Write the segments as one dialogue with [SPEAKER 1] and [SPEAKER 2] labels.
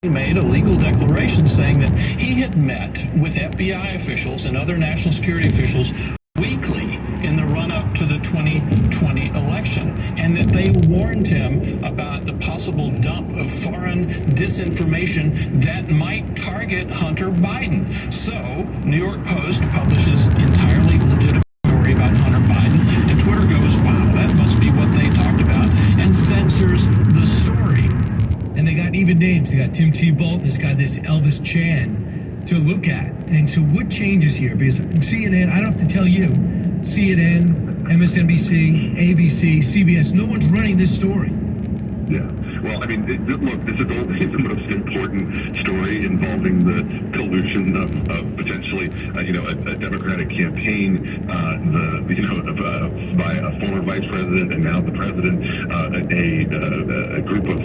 [SPEAKER 1] made a legal declaration saying that he had met with FBI officials and other national security officials weekly in the run-up to the 2020 election, and that they warned him about the possible dump of foreign disinformation that might target Hunter Biden. So, New York Post publishes entirely legitimate story about Hunter Biden, and Twitter goes, wow, that must be what they talked about, and censors the story.
[SPEAKER 2] And they got even names. They got Tim Tebow, this guy, this Elvis Chan to look at. And so what changes here? Because CNN, I don't have to tell you, CNN, MSNBC, ABC, CBS, no one's running this story.
[SPEAKER 3] Yeah. Well, I mean, look, this is the most important story involving the collusion of potentially, a Democratic campaign, by a former vice president and now the president, a group of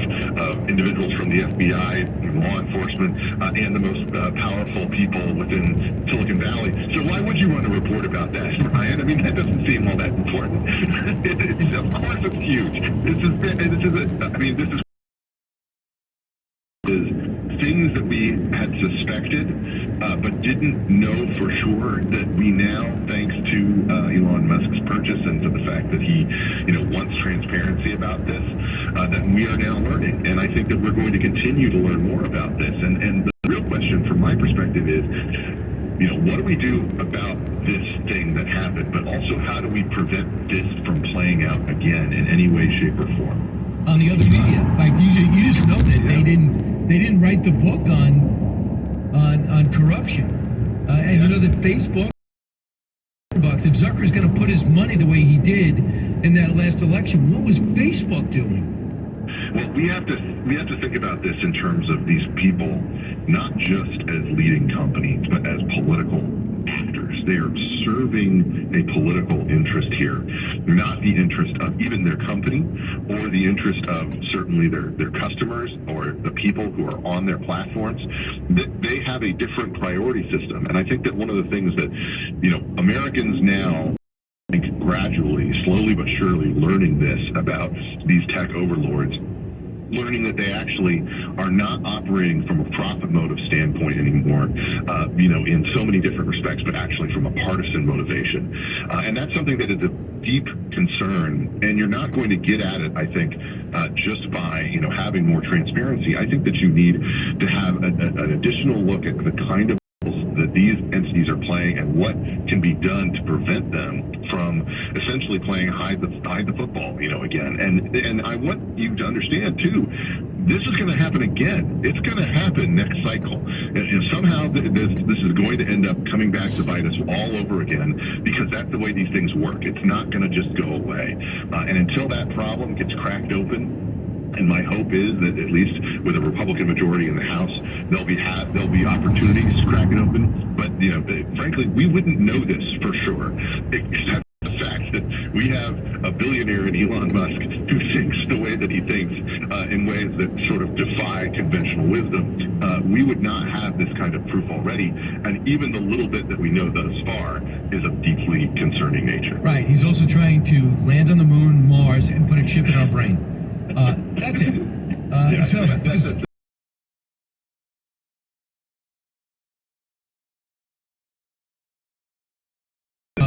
[SPEAKER 3] individuals from the FBI, law enforcement, and the most powerful people within Silicon Valley. So why would you want to report about that, Ryan? I mean, that doesn't seem all that important. Of course it's huge. This is things that we had suspected, but didn't know for sure, that we now, thanks to Elon Musk's purchase and to the fact that he, wants transparency about this, that we are now learning. And I think that we're going to continue to learn more about this. And the real question from my perspective is, what do we do about this thing that happened? But also, how do we prevent this from playing out again in any way, shape, or form?
[SPEAKER 2] On the other media, like you just know that they didn't write the book on corruption, and that Facebook bucks. If Zucker's going to put his money the way he did in that last election, what was Facebook doing?
[SPEAKER 3] Well, we have to think about this in terms of these people, not just as leading companies, but as political actors. They are serving a political interest here, not the interest of even their company or the interest of certainly their customers or the people who are on their platforms. They have a different priority system. And I think that one of the things that, Americans now, I think gradually, slowly but surely learning this about these tech overlords, learning that they actually are not operating from a profit motive standpoint anymore, in so many different respects, but actually from a partisan motivation. And that's something that is a deep concern, and you're not going to get at it, I think, just by, having more transparency. I think that you need to have an additional look at the kind of that these entities are playing and what can be done to prevent them from essentially playing hide the football, again. And I want you to understand too, this is going to happen again. It's going to happen next cycle. And somehow this is going to end up coming back to bite us all over again, because that's the way these things work. It's not going to just go away. And until that problem gets cracked open, and my hope is that at least with a Republican majority in the House, there'll be opportunities to crack it open. But frankly, we wouldn't know this for sure, except the fact that we have a billionaire in Elon Musk who thinks the way that he thinks, in ways that sort of defy conventional wisdom. We would not have this kind of proof already, and even the little bit that we know thus far is of deeply concerning nature.
[SPEAKER 2] Right. He's also trying to land on the moon, Mars, and put a chip in our brain. That's it.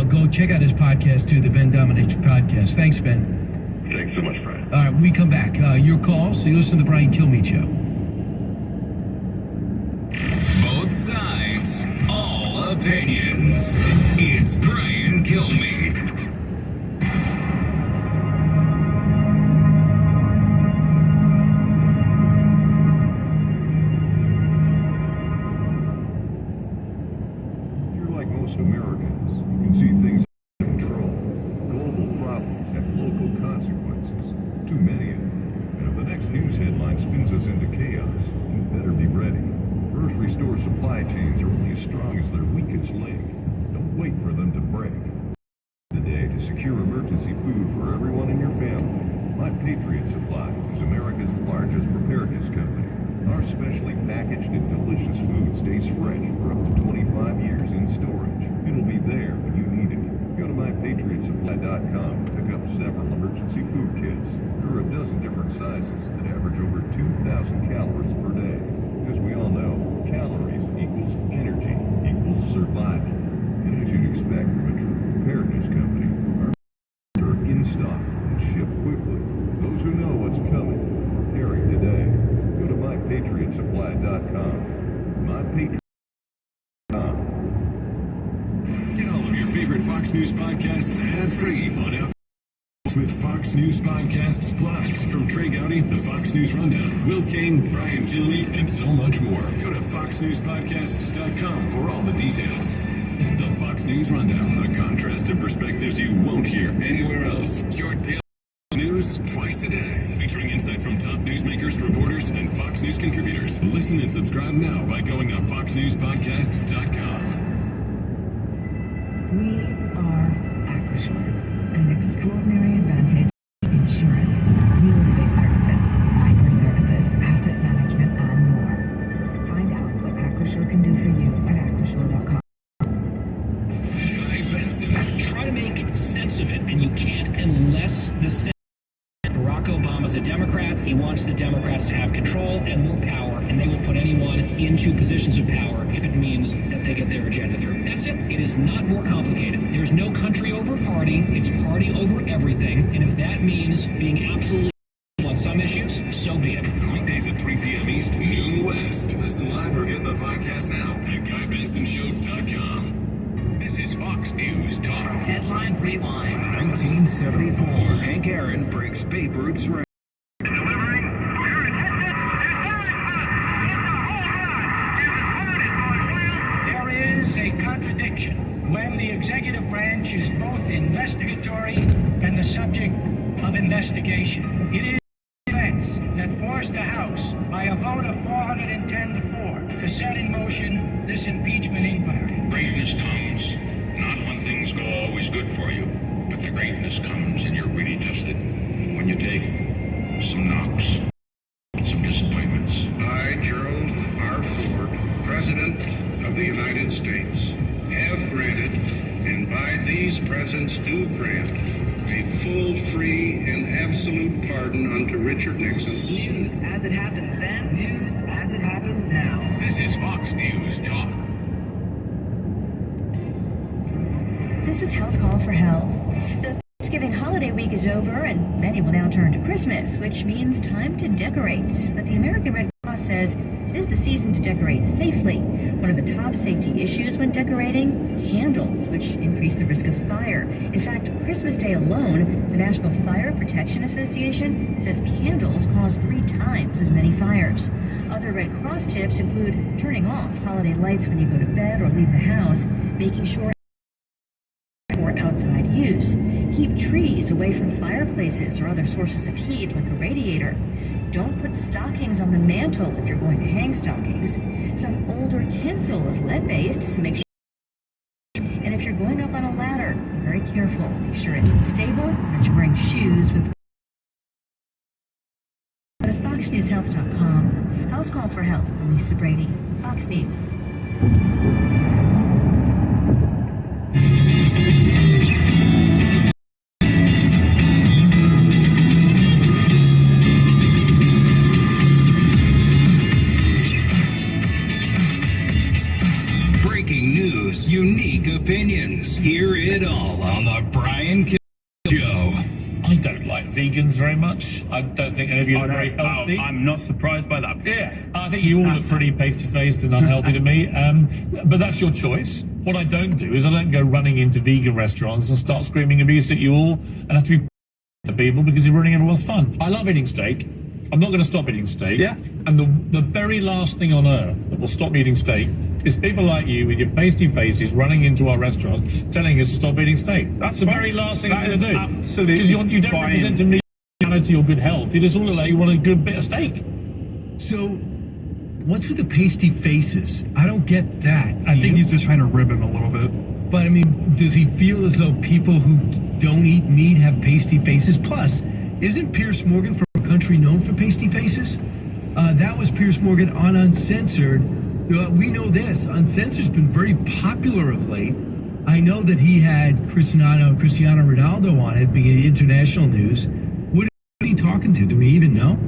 [SPEAKER 2] Go check out his podcast too, the Ben Domination Podcast. Thanks, Ben.
[SPEAKER 3] Thanks so much, Brian.
[SPEAKER 2] All right, when we come back, your calls. So you listen to the Brian Kilmeade Show.
[SPEAKER 4] Both sides, all opinions. It's Brian Kilmeade.
[SPEAKER 5] Americans, you can see things out of control. Global problems have local consequences. Too many of them. And if the next news headline spins us into chaos, you better be ready. Grocery store supply chains are only as strong as their weakest link. Don't wait for them to break. Today to secure emergency food for everyone in your family. My Patriot Supply is America's largest preparedness company. Our specially packaged and delicious food stays fresh for up to 25 years in storage. It'll be there when you need it. Go to mypatriotsupply.com and pick up several emergency food kits. There are a dozen different sizes that average over 2,000 calories per day. PatriotSupply.com. MyPatriot.com.
[SPEAKER 4] Get all of your favorite Fox News podcasts ad-free on Apple with Fox News Podcasts Plus. From Trey Gowdy, the Fox News Rundown, Will Kane, Brian Kilmeade, and so much more. Go to FoxNewsPodcasts.com for all the details. The Fox News Rundown, a contrast of perspectives you won't hear anywhere else. Your daily news twice a day, featuring insight from top newsmakers, reporters, and Fox News contributors. Listen and subscribe now by going to FoxNewsPodcasts.com.
[SPEAKER 6] We are Acrisure, an extraordinary advantage insurance, real estate services, cyber services, asset management, and more. Find out what Acrisure can do for you at Acrisure.com.
[SPEAKER 1] Try to make sense of it, and you can't unless the sense. Barack Obama's a Democrat. He wants the Democrats to have control and more power, and they will put anyone into positions of power if it means that they get their agenda through. That's it. It is not more complicated. There's no country over party. It's party over everything, and if that means being absolutely on some issues, so be it.
[SPEAKER 4] Weekdays at 3 p.m. East, noon West. Listen live or get the podcast now at GuyBensonShow.com. This is Fox News Talk.
[SPEAKER 7] Headline Rewind.
[SPEAKER 4] 1974. Hank Aaron breaks Babe Ruth's record.
[SPEAKER 8] There is a contradiction when the executive branch is both investigatory and the subject of investigation. It is events that forced the House, by a vote of 410 to 4, to set in motion this impeachment inquiry.
[SPEAKER 9] Greatness comes not when things go always good for you, but the greatness comes and you're really tested when you take some knocks, some disappointments. I, Gerald R. Ford, President of the United States, have granted, and by these presents do grant, a full, free, and absolute pardon unto Richard Nixon.
[SPEAKER 7] News as it happened then, news as it happens now.
[SPEAKER 4] This is Fox News Talk.
[SPEAKER 10] This is House Call for Health. The Thanksgiving holiday week is over, and many will now turn to Christmas, which means time to decorate. But the American Red Cross says 'tis the season to decorate safely. One of the top safety issues when decorating? Candles, which increase the risk of fire. In fact, Christmas Day alone, the National Fire Protection Association says candles cause 3 times as many fires. Other Red Cross tips include turning off holiday lights when you go to bed or leave the house, making sure for outside use. Keep trees away from fireplaces or other sources of heat like a radiator. Don't put stockings on the mantle if you're going to hang stockings. Some older tinsel is lead-based, so make sure. And if you're going up on a ladder, be very careful. Make sure it's stable and that you're wearing shoes with. Go to FoxNewsHealth.com. House Call for Health. Lisa Brady, Fox News.
[SPEAKER 4] Breaking news, unique opinions. Hear it all on the Brian Kilmeade Show.
[SPEAKER 11] I don't like vegans very much. I don't think any of you are very healthy.
[SPEAKER 1] I'm not surprised by that.
[SPEAKER 11] Yeah, I think you all look pretty pasty-faced and unhealthy to me. But that's your choice. What I don't do is I don't go running into vegan restaurants and start screaming abuse at you all and have to be people because you're ruining everyone's fun. I love eating steak. I'm not going to stop eating steak.
[SPEAKER 1] Yeah.
[SPEAKER 11] And the very last thing on earth that will stop me eating steak is people like you with your pasty faces running into our restaurants telling us to stop eating steak. That's the very last thing I'm going to do.
[SPEAKER 1] Absolutely.
[SPEAKER 11] Because you don't represent to me humanity or good health. You just all look like you want a good bit of steak.
[SPEAKER 2] So, what's with the pasty faces? I don't get that.
[SPEAKER 1] I think he's just trying to rib him a little bit.
[SPEAKER 2] But I mean, does he feel as though people who don't eat meat have pasty faces? Plus, isn't Piers Morgan from a country known for pasty faces? That was Piers Morgan on Uncensored. We know this. Uncensored's been very popular of late. I know that he had Cristiano Ronaldo on it, being international news. What is he talking to? Do we even know?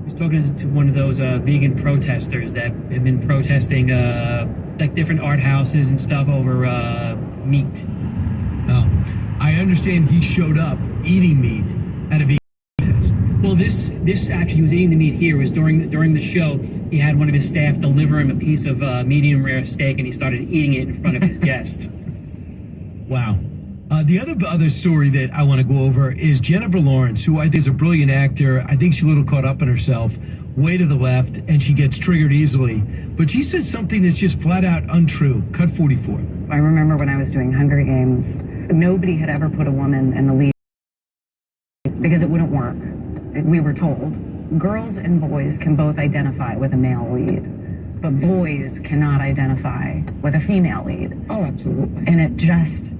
[SPEAKER 12] He's talking to one of those vegan protesters that have been protesting like different art houses and stuff over meat.
[SPEAKER 2] Oh, I understand he showed up eating meat at a vegan protest.
[SPEAKER 12] Well, this actually, he was eating the meat here. It was during the show. He had one of his staff deliver him a piece of medium rare steak, and he started eating it in front of his guest.
[SPEAKER 2] Wow. The other story that I want to go over is Jennifer Lawrence, who I think is a brilliant actor. I think she's a little caught up in herself, way to the left, and she gets triggered easily. But she says something that's just flat out untrue. Cut 44.
[SPEAKER 13] I remember when I was doing Hunger Games, nobody had ever put a woman in the lead because it wouldn't work. We were told girls and boys can both identify with a male lead, but boys cannot identify with a female lead.
[SPEAKER 7] Oh, absolutely.
[SPEAKER 13] And it just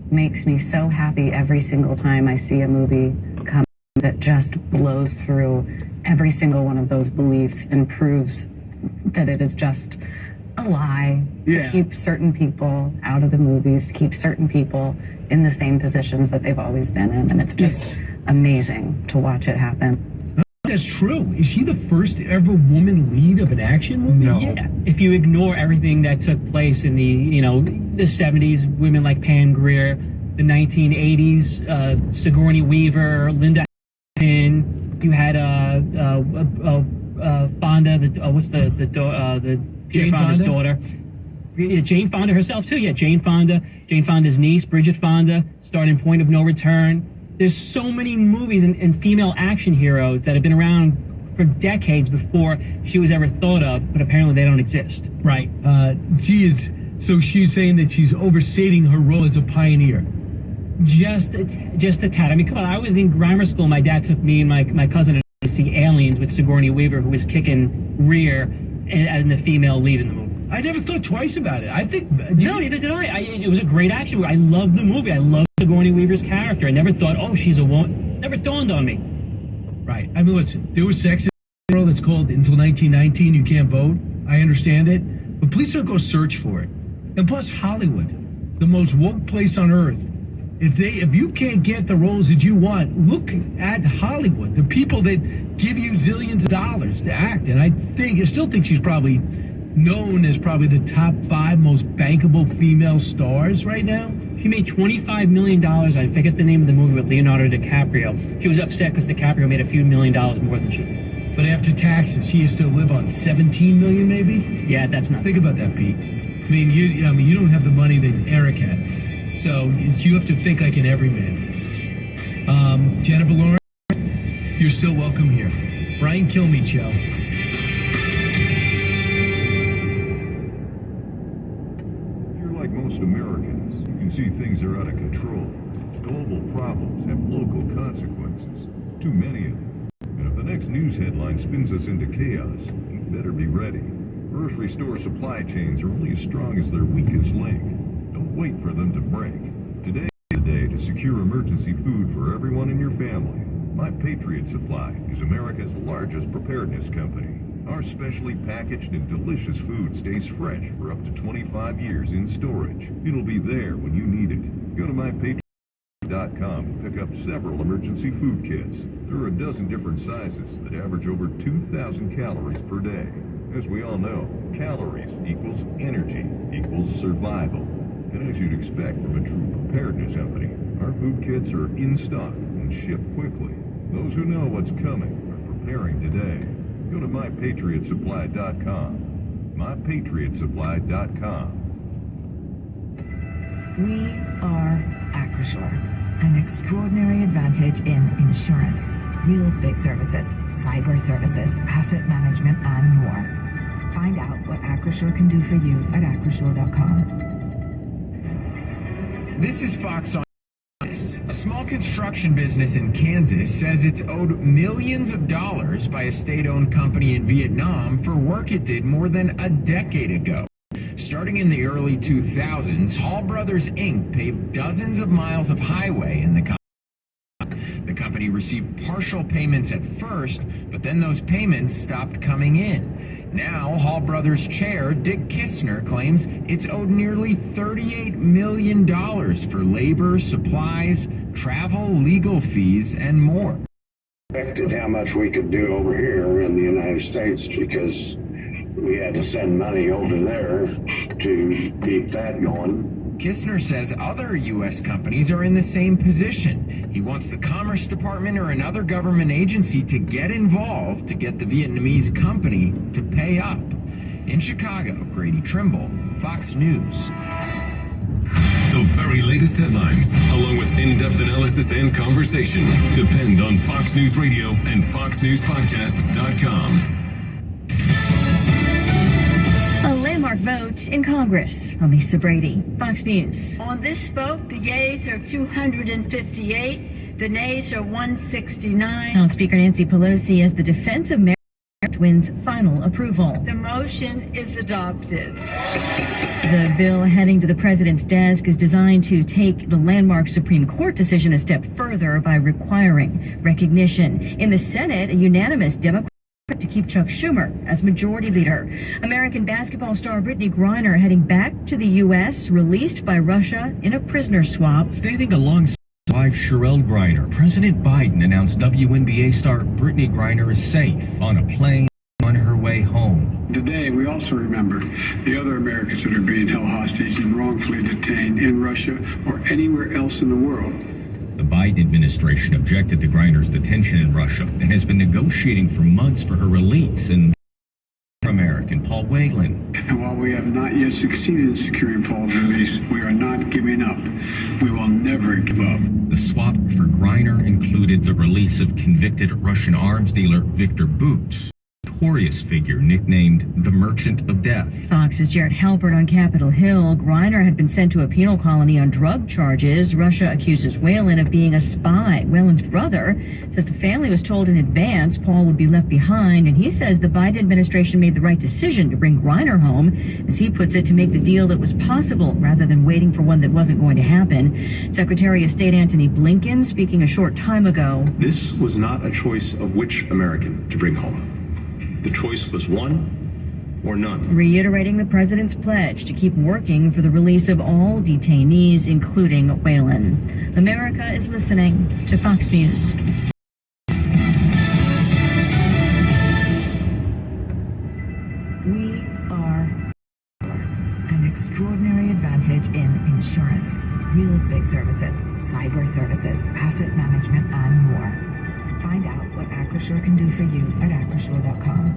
[SPEAKER 13] makes me so happy every single time I see a movie come that just blows through every single one of those beliefs and proves that it is just a lie to keep certain people out of the movies, to keep certain people in the same positions that they've always been in. And it's just amazing to watch it happen.
[SPEAKER 2] That's true. Is she the first ever woman lead of an action movie?
[SPEAKER 12] No. Yeah. If you ignore everything that took place in the 70s, women like Pam Grier, the 1980s, Sigourney Weaver, Linda Hamilton, you had Fonda, the Jane Fonda's daughter. Jane Fonda herself too. Yeah, Jane Fonda's niece, Bridget Fonda, starred in Point of No Return. There's so many movies and female action heroes that have been around for decades before she was ever thought of, but apparently they don't exist.
[SPEAKER 2] Right. She's saying that she's overstating her role as a pioneer.
[SPEAKER 12] Just a tad. I mean, come on. I was in grammar school. My dad took me and my cousin to see Aliens with Sigourney Weaver, who was kicking rear as the female lead in the movie.
[SPEAKER 2] I never thought twice about it. I think...
[SPEAKER 12] No, neither did I. It was a great action movie. I loved the movie. I loved Sigourney Weaver's character. I never thought, oh, she's a woman. Never dawned on me.
[SPEAKER 2] Right. I mean, listen, there was sex in the world that's called Until 1919, You Can't Vote. I understand it. But please don't go search for it. And plus, Hollywood, the most woke place on earth. If you can't get the roles that you want, look at Hollywood. The people that give you zillions of dollars to act. And I still think she's probably known as probably the top 5 most bankable female stars right now.
[SPEAKER 12] She made $25 million. I forget the name of the movie with Leonardo DiCaprio. She was upset because DiCaprio made a few $1 million more than she did.
[SPEAKER 2] But after taxes, she has to live on $17 million, maybe.
[SPEAKER 12] Yeah, that's not.
[SPEAKER 2] Think about that, Pete. I mean, you don't have the money that Eric has, so you have to think like an everyman. Jennifer Lawrence, you're still welcome here. Brian Kilmeade,
[SPEAKER 5] Like most Americans, you can see things are out of control. Global problems have local consequences. Too many of them. And if the next news headline spins us into chaos, you better be ready. Grocery store supply chains are only as strong as their weakest link. Don't wait for them to break. Today is the day to secure emergency food for everyone in your family. My Patriot Supply is America's largest preparedness company. Our specially packaged and delicious food stays fresh for up to 25 years in storage. It'll be there when you need it. Go to mypatriot.com and pick up several emergency food kits. There are a dozen different sizes that average over 2,000 calories per day. As we all know, calories equals energy equals survival. And as you'd expect from a true preparedness company, our food kits are in stock and ship quickly. Those who know what's coming are preparing today. Go to mypatriotsupply.com. mypatriotsupply.com.
[SPEAKER 6] We are Acrisure, an extraordinary advantage in insurance, real estate services, cyber services, asset management, and more. Find out what Acrisure can do for you at acrisure.com.
[SPEAKER 14] This is Fox on. A small construction business in Kansas says it's owed millions of dollars by a state-owned company in Vietnam for work it did more than a decade ago. Starting in the early 2000s, Hall Brothers Inc. paved dozens of miles of highway in the country. The company received partial payments at first, but then those payments stopped coming in. Now, Hall Brothers chair Dick Kistner claims it's owed nearly $38 million for labor, supplies, travel, legal fees, and more.
[SPEAKER 15] Expected how much we could do over here in the United States because we had to send money over there to keep that going.
[SPEAKER 14] Kistner says other U.S. companies are in the same position. He wants the Commerce Department or another government agency to get involved to get the Vietnamese company to pay up. In Chicago, Grady Trimble, Fox News.
[SPEAKER 4] The very latest headlines, along with in-depth analysis and conversation, depend on Fox News Radio and FoxNewsPodcasts.com.
[SPEAKER 10] A landmark vote in Congress. On Lisa Brady, Fox News.
[SPEAKER 16] On this vote, the yeas are 258, the nays are 169.
[SPEAKER 10] House Speaker Nancy Pelosi as the Defense of Marriage wins final approval.
[SPEAKER 16] The motion is adopted.
[SPEAKER 10] The bill heading to the president's desk is designed to take the landmark Supreme Court decision a step further by requiring recognition. In the Senate, a unanimous Democrat to keep Chuck Schumer as majority leader. American basketball star Brittney Griner heading back to the U.S., released by Russia in a prisoner swap.
[SPEAKER 17] Standing alongside wife Sherelle Griner, President Biden announced WNBA star Brittney Griner is safe on a plane on her way home.
[SPEAKER 18] Today, we also remember the other Americans that are being held hostage and wrongfully detained in Russia or anywhere else in the world.
[SPEAKER 17] The Biden administration objected to Griner's detention in Russia and has been negotiating for months for her release. And American Paul Whelan.
[SPEAKER 18] And while we have not yet succeeded in securing Paul's release, we are not giving up. We will never give up.
[SPEAKER 17] The swap for Griner included the release of convicted Russian arms dealer Victor Bout, a notorious figure nicknamed the Merchant of Death.
[SPEAKER 10] Fox's Jared Halpert on Capitol Hill. Griner had been sent to a penal colony on drug charges. Russia accuses Whelan of being a spy. Whelan's brother says the family was told in advance Paul would be left behind, and he says the Biden administration made the right decision to bring Griner home, as he puts it, to make the deal that was possible rather than waiting for one that wasn't going to happen. Secretary of State Antony Blinken speaking a short time ago.
[SPEAKER 19] This was not a choice of which American to bring home. The choice was one or none.
[SPEAKER 10] Reiterating the president's pledge to keep working for the release of all detainees, including Whelan. America is listening to Fox News.
[SPEAKER 6] We are an extraordinary advantage in insurance, real estate services, cyber services, asset management, and more. Find out what Acrisure can do for you at Acrisure.com.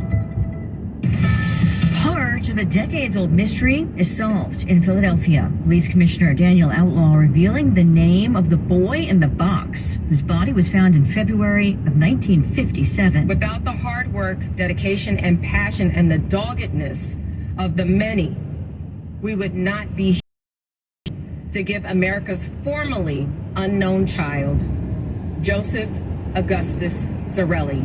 [SPEAKER 10] Part of a decades-old mystery is solved in Philadelphia. Police Commissioner Daniel Outlaw revealing the name of the boy in the box, whose body was found in February of 1957.
[SPEAKER 20] Without the hard work, dedication, and passion, and the doggedness of the many, we would not be here to give America's formerly unknown child, Joseph Augustus Zarelli,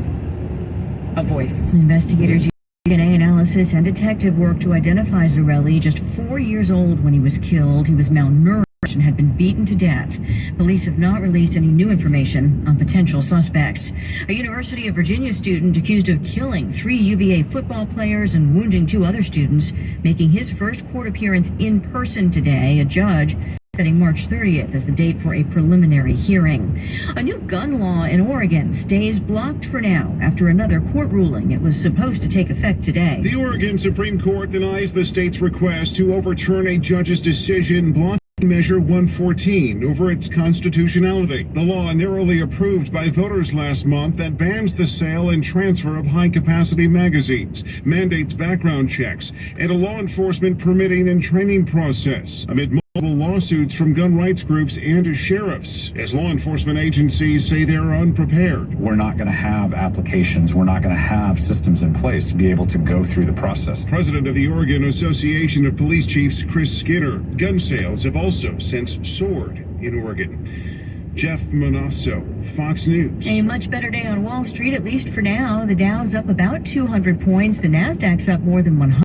[SPEAKER 20] a voice.
[SPEAKER 10] Investigators used DNA analysis and detective work to identify Zarelli, just 4 years old when he was killed. He was malnourished and had been beaten to death. Police have not released any new information on potential suspects. A University of Virginia student accused of killing 3 UVA football players and wounding 2 other students, making his first court appearance in person today. A judge setting March 30th as the date for a preliminary hearing. A new gun law in Oregon stays blocked for now after another court ruling. It was supposed to take effect today.
[SPEAKER 21] The Oregon Supreme Court denies the state's request to overturn a judge's decision blocking Measure 114 over its constitutionality. The law narrowly approved by voters last month that bans the sale and transfer of high-capacity magazines, mandates background checks, and a law enforcement permitting and training process amid multiple lawsuits from gun rights groups and sheriffs, as law enforcement agencies say they're unprepared.
[SPEAKER 22] We're not going to have applications. We're not going to have systems in place to be able to go through the process.
[SPEAKER 21] President of the Oregon Association of Police Chiefs, Chris Skinner, gun sales have also since soared in Oregon. Jeff Monasso, Fox News.
[SPEAKER 10] A much better day on Wall Street, at least for now. The Dow's up about 200 points. The Nasdaq's up more than 100.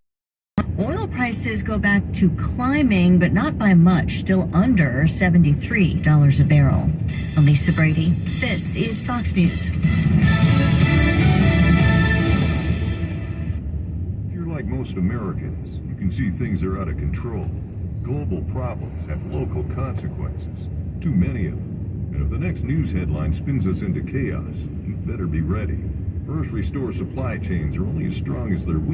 [SPEAKER 10] Oil prices go back to climbing, but not by much, still under $73 a barrel. I'm Lisa Brady. This is Fox News.
[SPEAKER 5] If you're like most Americans, you can see things are out of control. Global problems have local consequences. Too many of them. And if the next news headline spins us into chaos, you better be ready. First, restore supply chains are only as strong as their weak.